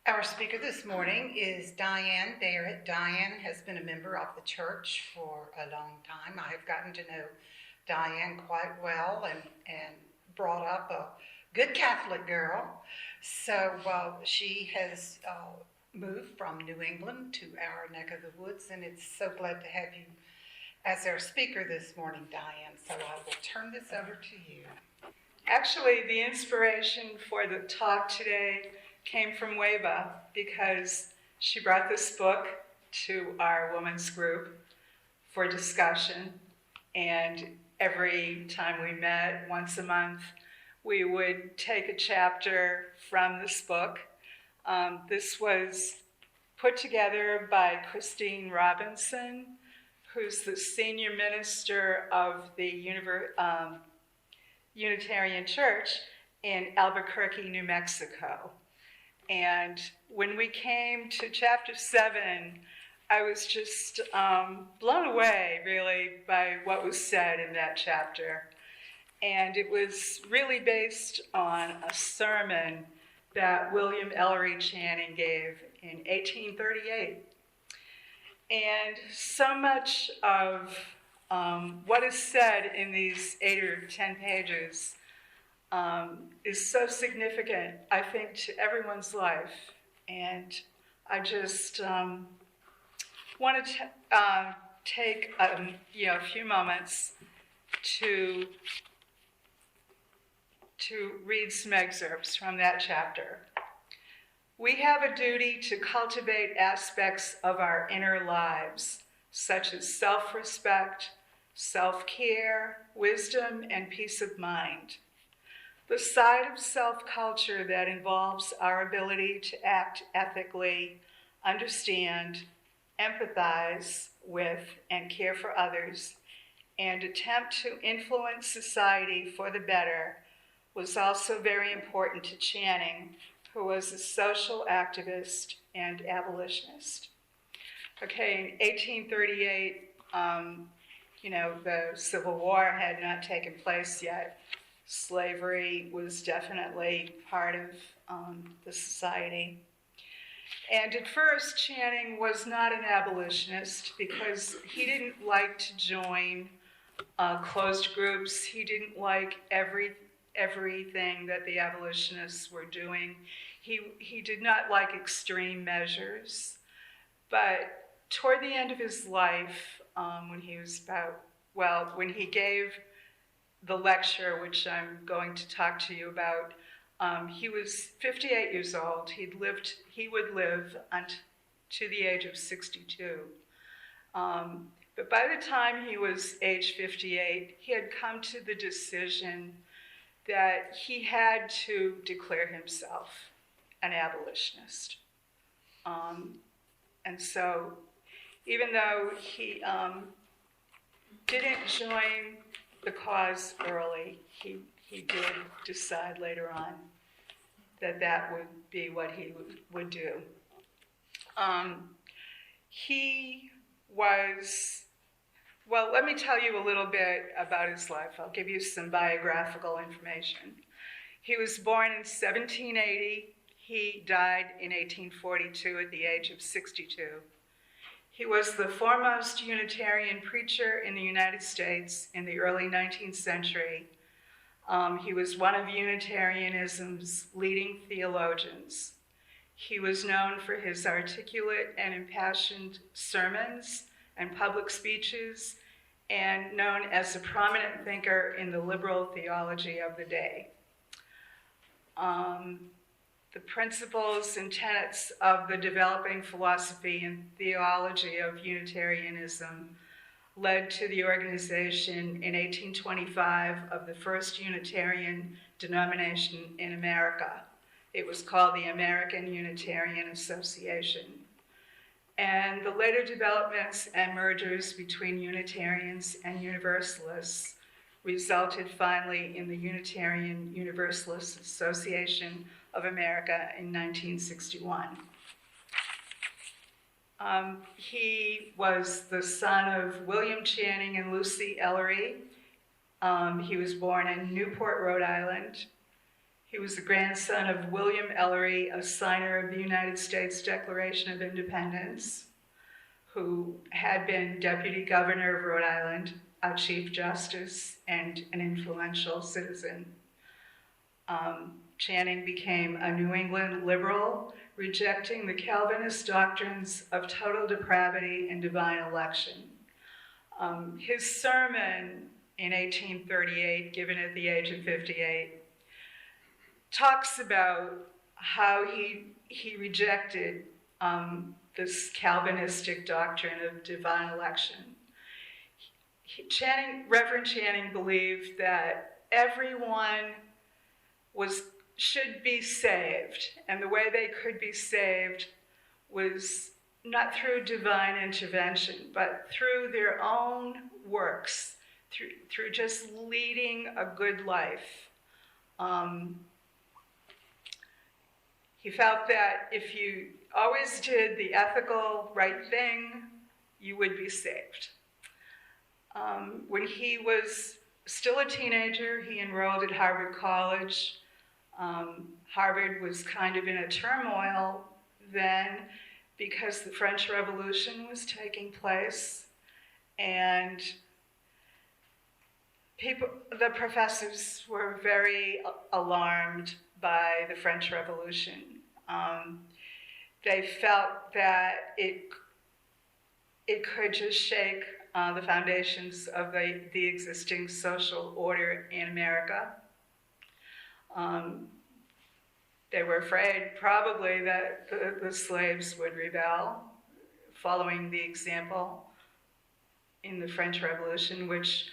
Our speaker this morning is Diane Barrett. Diane has been a member of the church for a long time. I have gotten to know Diane quite well and brought up a good Catholic girl. So she has moved from New England to our neck of the woods, and it's so glad to have you as our speaker this morning, Diane. So I will turn this over to you. Actually, the inspiration for the talk today came from Weva because she brought this book to our women's group for discussion, and every time we met, once a month, we would take a chapter from this book. This was put together by Christine Robinson, who's the senior minister of the Unitarian Church in Albuquerque, New Mexico. And when we came to chapter 7, I was just blown away, really, by what was said in that chapter. And it was really based on a sermon that William Ellery Channing gave in 1838. And so much of what is said in these 8 or 10 pages is so significant, I think, to everyone's life. And I just want to take a few moments to read some excerpts from that chapter. We have a duty to cultivate aspects of our inner lives, such as self-respect, self-care, wisdom, and peace of mind. The side of self-culture that involves our ability to act ethically, understand, empathize with, and care for others, and attempt to influence society for the better was also very important to Channing, who was a social activist and abolitionist. Okay, in 1838, the Civil War had not taken place yet. Slavery was definitely part of the society. And at first, Channing was not an abolitionist because he didn't like to join closed groups. He didn't like everything that the abolitionists were doing. He did not like extreme measures. But toward the end of his life, when he gave the lecture, which I'm going to talk to you about, he was 58 years old. He would live to the age of 62. But by the time he was age 58, he had come to the decision that he had to declare himself an abolitionist. And so even though he didn't join the cause early, he did decide later on that would be what he would do. Let me tell you a little bit about his life. I'll give you some biographical information. He was born in 1780. He died in 1842 at the age of 62. He was the foremost Unitarian preacher in the United States in the early 19th century. He was one of Unitarianism's leading theologians. He was known for his articulate and impassioned sermons and public speeches, and known as a prominent thinker in the liberal theology of the day. The principles and tenets of the developing philosophy and theology of Unitarianism led to the organization in 1825 of the first Unitarian denomination in America. It was called the American Unitarian Association. And the later developments and mergers between Unitarians and Universalists resulted finally in the Unitarian Universalist Association of America in 1961. He was the son of William Channing and Lucy Ellery. He was born in Newport, Rhode Island. He was the grandson of William Ellery, a signer of the United States Declaration of Independence, who had been deputy governor of Rhode Island, a chief justice, and an influential citizen. Channing became a New England liberal, rejecting the Calvinist doctrines of total depravity and divine election. His sermon in 1838, given at the age of 58, talks about how he rejected this Calvinistic doctrine of divine election. Reverend Channing believed that everyone should be saved, and the way they could be saved was not through divine intervention, but through their own works, through just leading a good life. He felt that if you always did the ethical right thing, you would be saved. When he was still a teenager, he enrolled at Harvard College. Harvard was kind of in a turmoil then because the French Revolution was taking place, and the professors were very alarmed by the French Revolution. They felt that it could just shake the foundations of the existing social order in America. They were afraid probably that the slaves would rebel, following the example in the French Revolution, which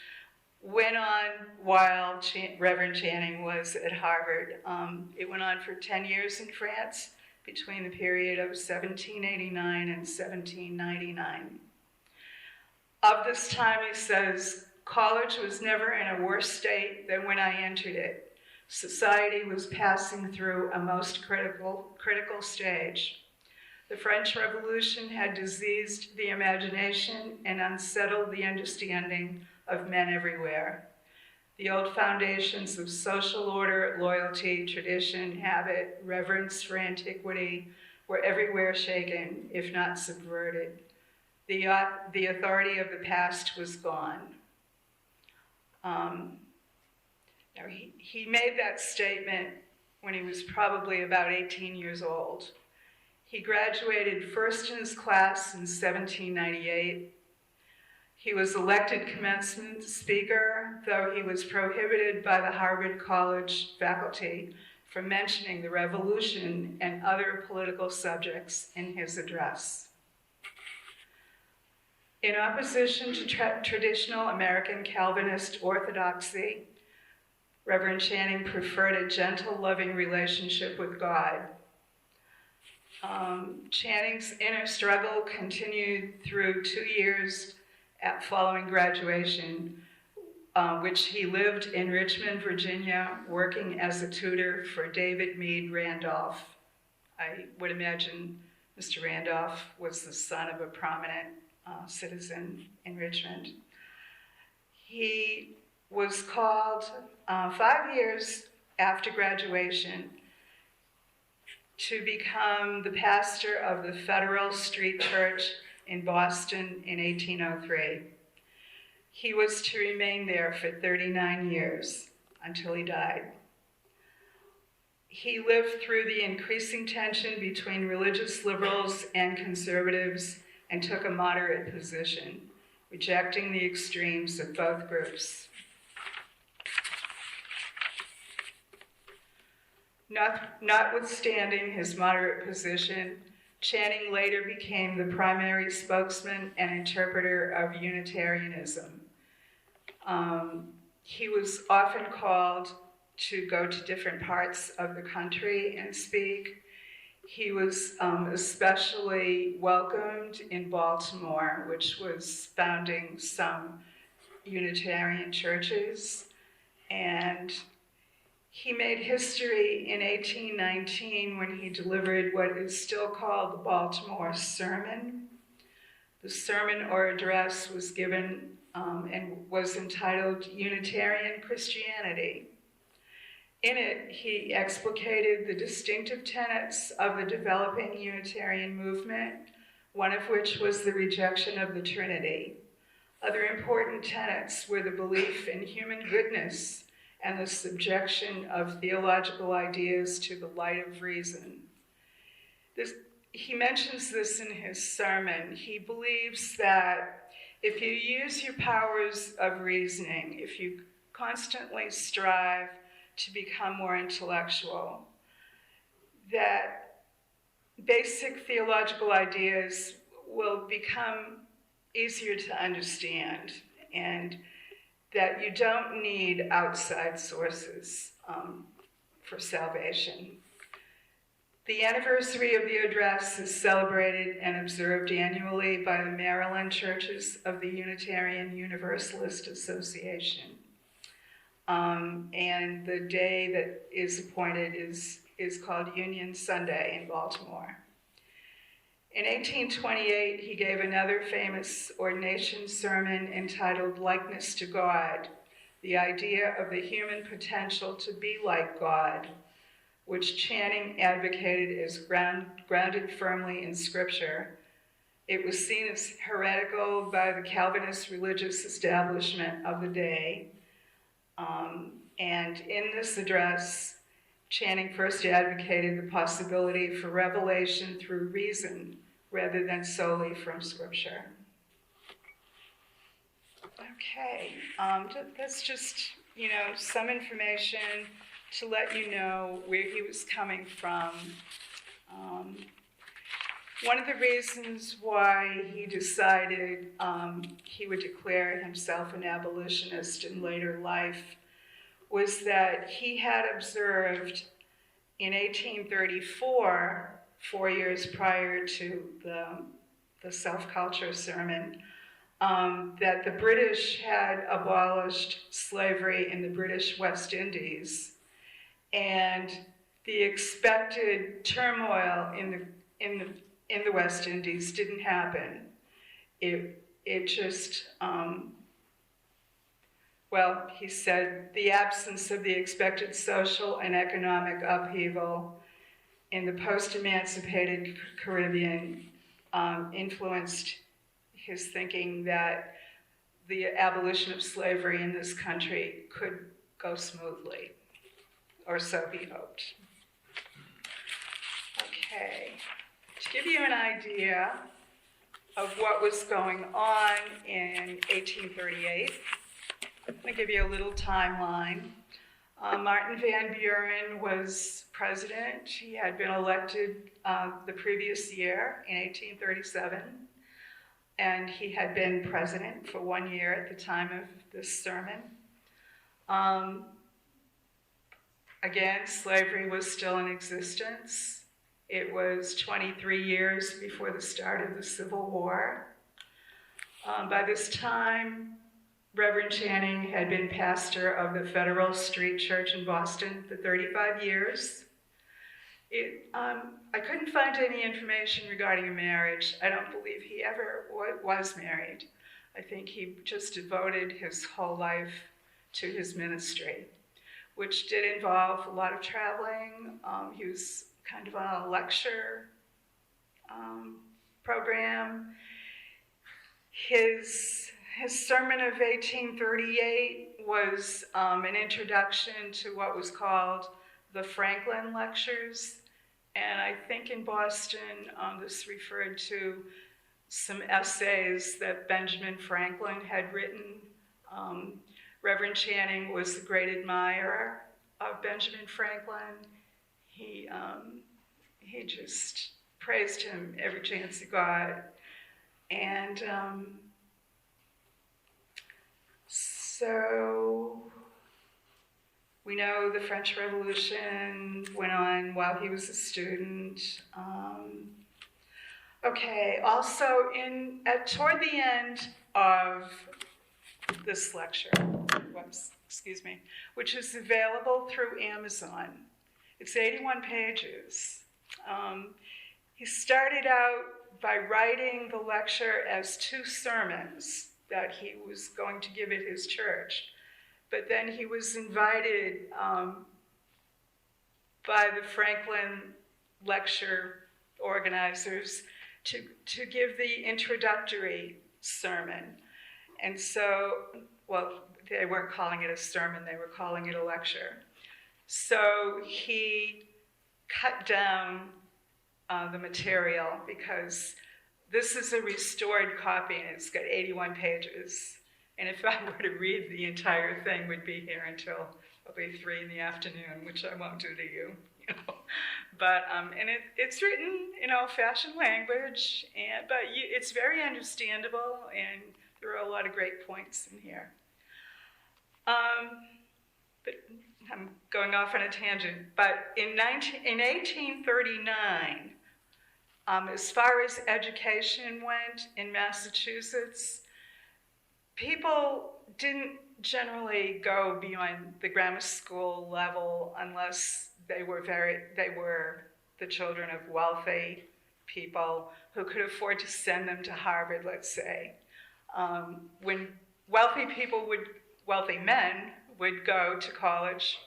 went on while Reverend Channing was at Harvard. It went on for 10 years in France, between the period of 1789 and 1799. Of this time, he says, college was never in a worse state than when I entered it. Society was passing through a most critical stage. The French Revolution had diseased the imagination and unsettled the understanding of men everywhere. The old foundations of social order, loyalty, tradition, habit, reverence for antiquity were everywhere shaken, if not subverted. The authority of the past was gone. Now he made that statement when he was probably about 18 years old. He graduated first in his class in 1798. He was elected commencement speaker, though he was prohibited by the Harvard College faculty from mentioning the Revolution and other political subjects in his address. In opposition to traditional American Calvinist orthodoxy, Reverend Channing preferred a gentle, loving relationship with God. Channing's inner struggle continued through 2 years following graduation, which he lived in Richmond, Virginia, working as a tutor for David Meade Randolph. I would imagine Mr. Randolph was the son of a prominent citizen in Richmond. He was called 5 years after graduation to become the pastor of the Federal Street Church in Boston in 1803. He was to remain there for 39 years until he died. He lived through the increasing tension between religious liberals and conservatives and took a moderate position, rejecting the extremes of both groups. Notwithstanding his moderate position, Channing later became the primary spokesman and interpreter of Unitarianism. He was often called to go to different parts of the country and speak. He was especially welcomed in Baltimore, which was founding some Unitarian churches, and he made history in 1819 when he delivered what is still called the Baltimore Sermon. The sermon or address was given and was entitled Unitarian Christianity. In it, he explicated the distinctive tenets of the developing Unitarian movement, one of which was the rejection of the Trinity. Other important tenets were the belief in human goodness and the subjection of theological ideas to the light of reason. He mentions this in his sermon. He believes that if you use your powers of reasoning, if you constantly strive to become more intellectual, that basic theological ideas will become easier to understand, and that you don't need outside sources for salvation. The anniversary of the address is celebrated and observed annually by the Maryland churches of the Unitarian Universalist Association. And the day that is appointed is called Union Sunday in Baltimore. In 1828, he gave another famous ordination sermon entitled Likeness to God, the idea of the human potential to be like God, which Channing advocated as grounded firmly in Scripture. It was seen as heretical by the Calvinist religious establishment of the day. And in this address, Channing first advocated the possibility for revelation through reason rather than solely from Scripture. Okay, that's just, some information to let you know where he was coming from. One of the reasons why he decided he would declare himself an abolitionist in later life was that he had observed in 1834, 4 years prior to the self-culture sermon, that the British had abolished slavery in the British West Indies, and the expected turmoil in the West Indies didn't happen. It just, he said, the absence of the expected social and economic upheaval in the post-emancipated Caribbean influenced his thinking that the abolition of slavery in this country could go smoothly, or so he hoped. Okay, to give you an idea of what was going on in 1838, I'm going to give you a little timeline. Martin Van Buren was president. He had been elected the previous year in 1837, and he had been president for 1 year at the time of this sermon. Again, slavery was still in existence. It was 23 years before the start of the Civil War. By this time, Reverend Channing had been pastor of the Federal Street Church in Boston for 35 years. I couldn't find any information regarding a marriage. I don't believe he ever was married. I think he just devoted his whole life to his ministry, which did involve a lot of traveling. He was kind of on a lecture program. His sermon of 1838 was an introduction to what was called the Franklin Lectures. And I think in Boston, this referred to some essays that Benjamin Franklin had written. Reverend Channing was a great admirer of Benjamin Franklin. He just praised him every chance he got. And so we know the French Revolution went on while he was a student. Also toward the end of this lecture, which is available through Amazon. It's 81 pages. He started out by writing the lecture as 2 sermons that he was going to give at his church. But then he was invited by the Franklin lecture organizers to give the introductory sermon. And so, well, they weren't calling it a sermon, they were calling it a lecture. So he cut down the material, because this is a restored copy and it's got 81 pages. And if I were to read the entire thing, we'd be here until probably 3 in the afternoon, which I won't do to you, you know. But and it's written in old-fashioned language, but it's very understandable, and there are a lot of great points in here. But I'm going off on a tangent. But in 1839, as far as education went in Massachusetts, people didn't generally go beyond the grammar school level unless they were the children of wealthy people who could afford to send them to Harvard, let's say. When wealthy men would go to college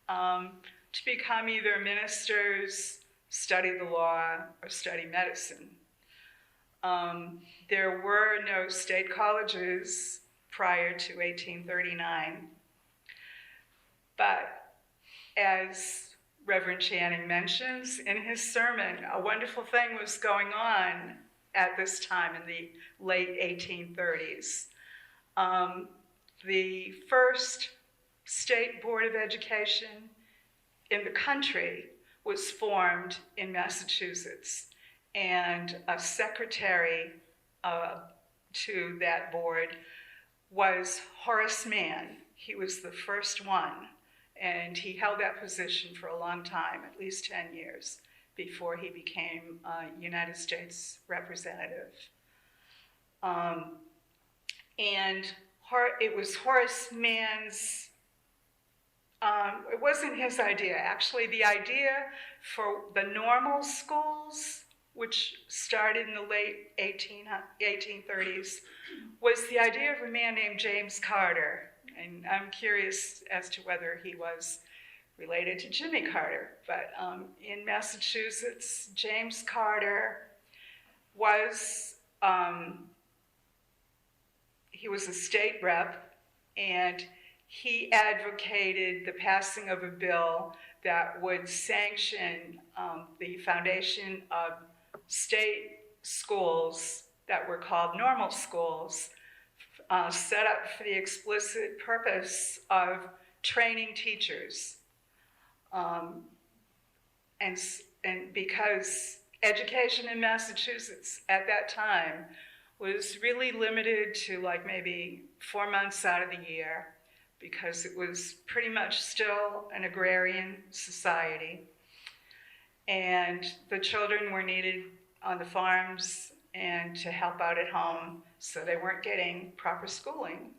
to become either ministers, study the law, or study medicine. There were no state colleges prior to 1839, but as Reverend Channing mentions in his sermon, a wonderful thing was going on at this time in the late 1830s. The first state board of education in the country was formed in Massachusetts, and a secretary to that board was Horace Mann. He was the first one, and he held that position for a long time, at least 10 years, before he became a United States representative. And it was Horace Mann's, it wasn't his idea. Actually, the idea for the normal schools, which started in the late 1830s, was the idea of a man named James Carter. And I'm curious as to whether he was related to Jimmy Carter. But in Massachusetts, James Carter was, he was a state rep, and he advocated the passing of a bill that would sanction the foundation of state schools that were called normal schools, set up for the explicit purpose of training teachers. And because education in Massachusetts at that time was really limited to like maybe 4 months out of the year, because it was pretty much still an agrarian society. And the children were needed on the farms and to help out at home, so they weren't getting proper schooling.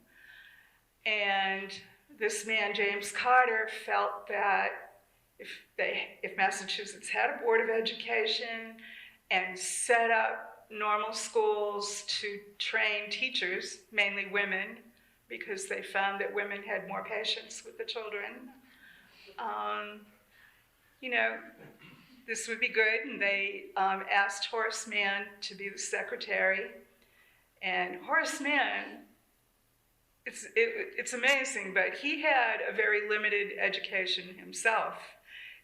And this man, James Carter, felt that if Massachusetts had a board of education and set up normal schools to train teachers, mainly women, because they found that women had more patience with the children, this would be good. And they asked Horace Mann to be the secretary. And Horace Mann, it's amazing, but he had a very limited education himself.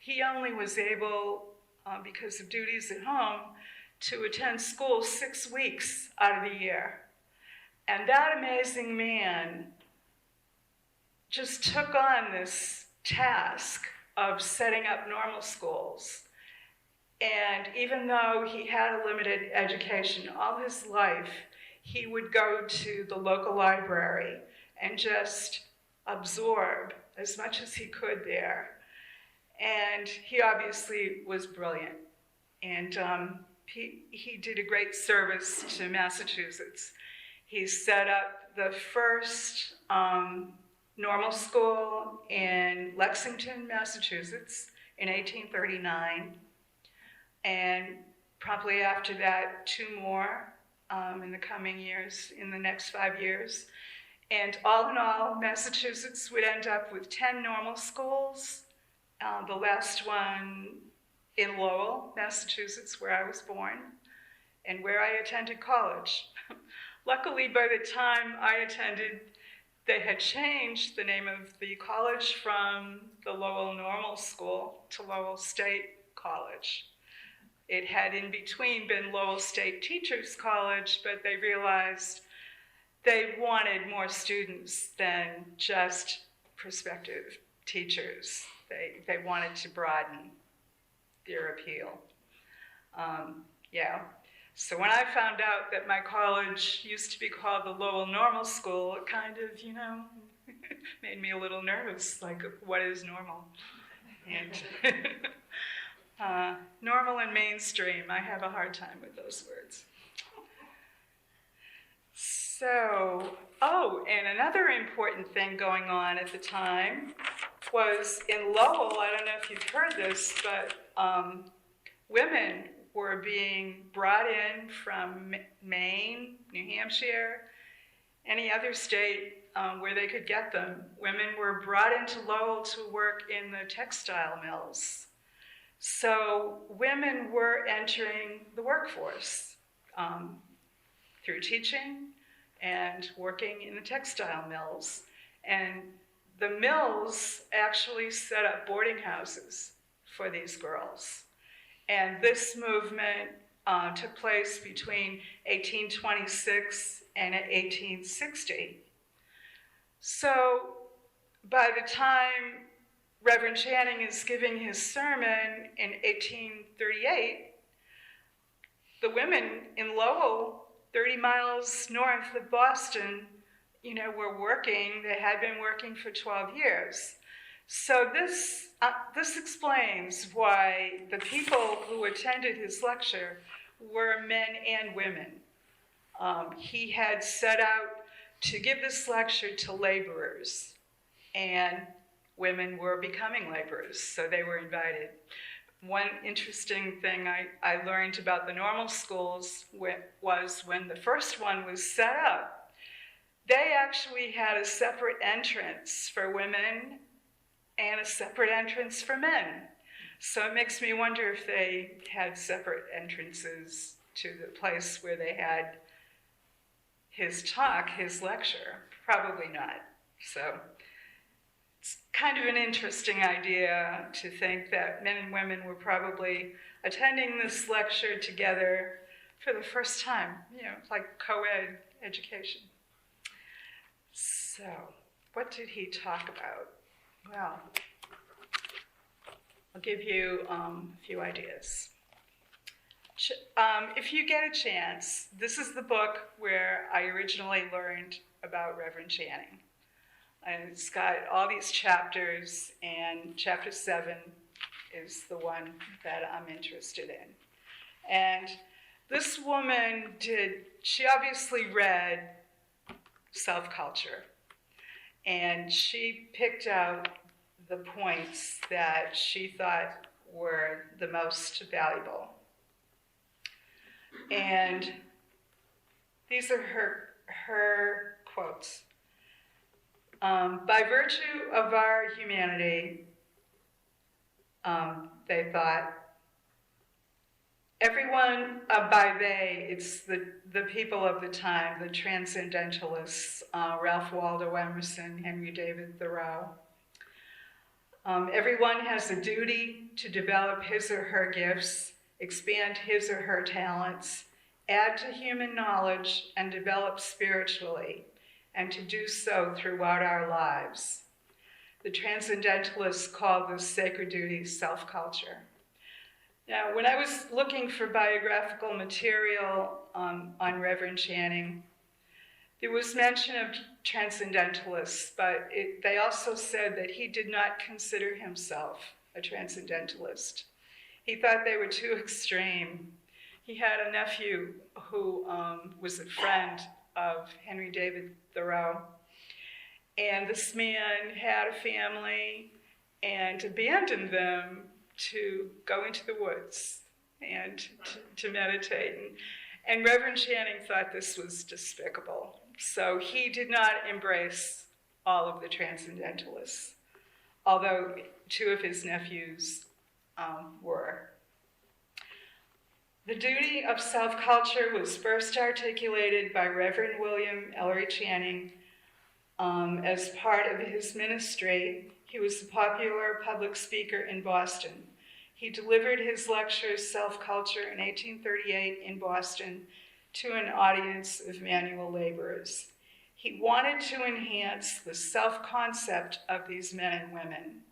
He only was able, because of duties at home, to attend school 6 weeks out of the year. And that amazing man just took on this task of setting up normal schools. And even though he had a limited education all his life, he would go to the local library and just absorb as much as he could there. And he obviously was brilliant. And he did a great service to Massachusetts. He set up the first normal school in Lexington, Massachusetts in 1839. And probably after that, 2 more in the coming years, in the next 5 years. And all in all, Massachusetts would end up with 10 normal schools the last one in Lowell, Massachusetts, where I was born, and where I attended college. Luckily, by the time I attended, they had changed the name of the college from the Lowell Normal School to Lowell State College. It had in between been Lowell State Teachers College, but they realized they wanted more students than just prospective teachers. They wanted to broaden their appeal. So when I found out that my college used to be called the Lowell Normal School, it kind of, made me a little nervous, like, what is normal? And normal and mainstream, I have a hard time with those words. So, and another important thing going on at the time was in Lowell, I don't know if you've heard this, but women were being brought in from Maine, New Hampshire, any other state where they could get them. Women were brought into Lowell to work in the textile mills. So women were entering the workforce through teaching and working in the textile mills. And the mills actually set up boarding houses for these girls. And this movement took place between 1826 and 1860. So by the time Reverend Channing is giving his sermon in 1838, the women in Lowell, 30 miles north of Boston, were working. They had been working for 12 years. So this explains why the people who attended his lecture were men and women. He had set out to give this lecture to laborers, and women were becoming laborers, so they were invited. One interesting thing I learned about the normal schools was when the first one was set up, they actually had a separate entrance for women and a separate entrance for men. So it makes me wonder if they had separate entrances to the place where they had his talk, his lecture. Probably not. So it's kind of an interesting idea to think that men and women were probably attending this lecture together for the first time, like co-ed education. So, what did he talk about? Well, I'll give you a few ideas. If you get a chance, this is the book where I originally learned about Reverend Channing. And it's got all these chapters, and chapter 7 is the one that I'm interested in. And this woman she obviously read Self-Culture, and she picked out the points that she thought were the most valuable. And these are her quotes. By virtue of our humanity, they thought, everyone, by they, it's the people of the time, the transcendentalists, Ralph Waldo Emerson, Henry David Thoreau. Everyone has a duty to develop his or her gifts, expand his or her talents, add to human knowledge, and develop spiritually, and to do so throughout our lives. The transcendentalists call this sacred duty self-culture. Now, when I was looking for biographical material on Reverend Channing, there was mention of transcendentalists, but they also said that he did not consider himself a transcendentalist. He thought they were too extreme. He had a nephew who was a friend of Henry David Thoreau, and this man had a family and abandoned them to go into the woods and to meditate. And Reverend Channing thought this was despicable. So he did not embrace all of the transcendentalists. although two of his nephews were. The duty of self-culture was first articulated by Reverend William Ellery Channing as part of his ministry. He was a popular public speaker in Boston. He delivered his lecture, Self-Culture, in 1838 in Boston to an audience of manual laborers. He wanted to enhance the self-concept of these men and women.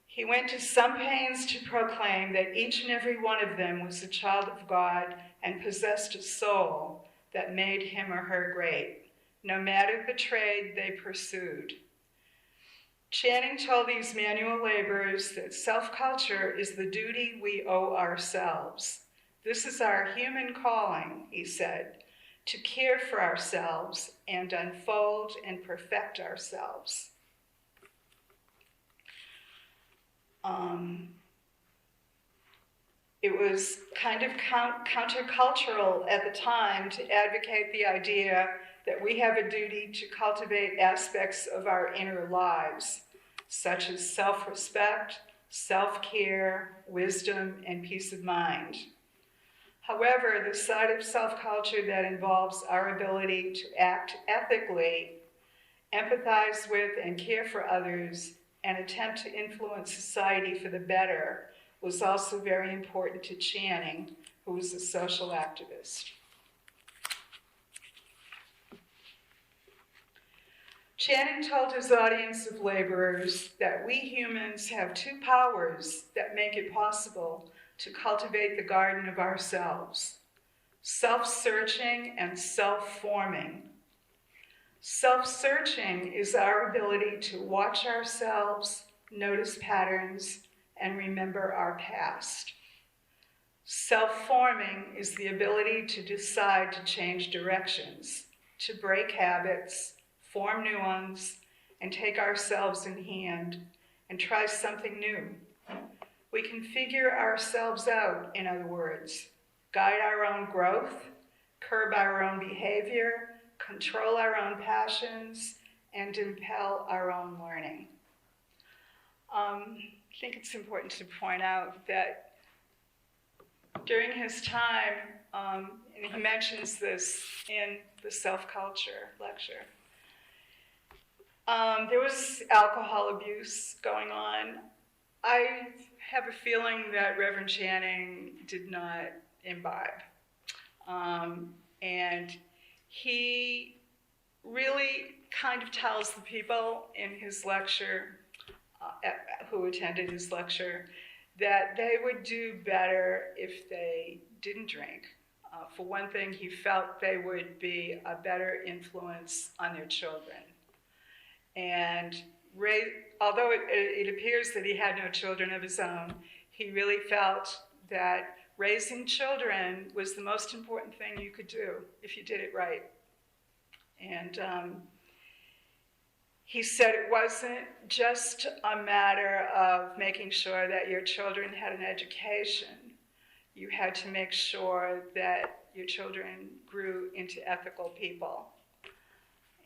He went to some pains to proclaim that each and every one of them was a child of God and possessed a soul that made him or her great, no matter the trade they pursued. Channing told these manual laborers that self-culture is the duty we owe ourselves. This is our human calling, he said, to care for ourselves and unfold and perfect ourselves. It was kind of countercultural at the time to advocate the idea that we have a duty to cultivate aspects of our inner lives, such as self-respect, self-care, wisdom, and peace of mind. However, the side of self-culture that involves our ability to act ethically, empathize with and care for others, and attempt to influence society for the better was also very important to Channing, who was a social activist. Channing told his audience of laborers that we humans have two powers that make it possible to cultivate the garden of ourselves: self-searching and self-forming. Self-searching is our ability to watch ourselves, notice patterns, and remember our past. Self-forming is the ability to decide to change directions, to break habits, form new ones, and take ourselves in hand and try something new. We can figure ourselves out, in other words, guide our own growth, curb our own behavior, control our own passions, and impel our own learning. I think it's important to point out that during his time, and he mentions this in the self-culture lecture, there was alcohol abuse going on. I have a feeling that Reverend Channing did not imbibe. And he really kind of tells the people in his lecture, who attended his lecture, that they would do better if they didn't drink. For one thing, he felt they would be a better influence on their children. And although it appears that he had no children of his own, he really felt that raising children was the most important thing you could do if you did it right. And he said it wasn't just a matter of making sure that your children had an education. You had to make sure that your children grew into ethical people.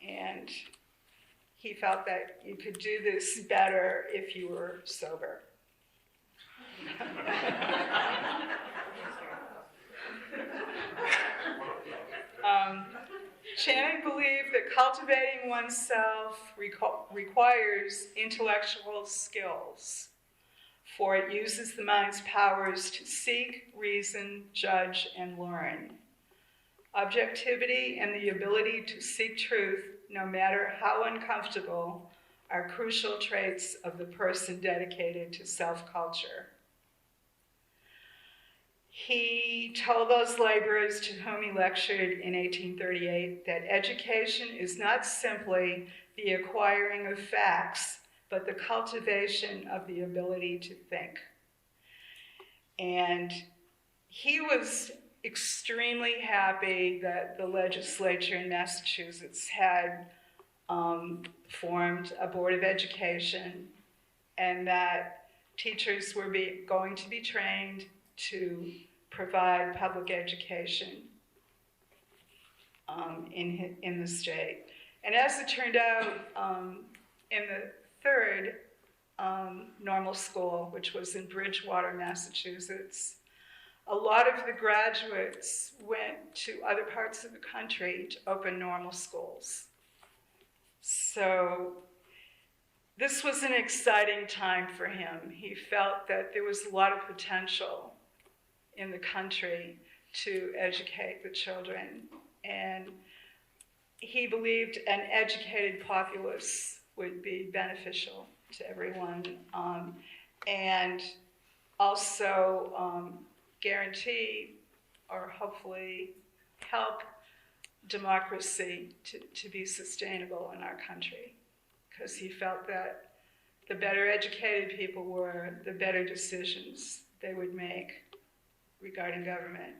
And he felt that you could do this better if you were sober. Channing believed that cultivating oneself requires intellectual skills, for it uses the mind's powers to seek, reason, judge, and learn. Objectivity and the ability to seek truth, no matter how uncomfortable, are crucial traits of the person dedicated to self-culture. He told those laborers to whom he lectured in 1838 that education is not simply the acquiring of facts, but the cultivation of the ability to think. And he was extremely happy that the legislature in Massachusetts had formed a board of education and that teachers were going to be trained to provide public education in the state. And as it turned out, in the third normal school, which was in Bridgewater, Massachusetts. A lot of the graduates went to other parts of the country to open normal schools. So this was an exciting time for him. He felt that there was a lot of potential in the country to educate the children. And he believed an educated populace would be beneficial to everyone, and also guarantee or hopefully help democracy to be sustainable in our country, because he felt that the better educated people were, the better decisions they would make regarding government.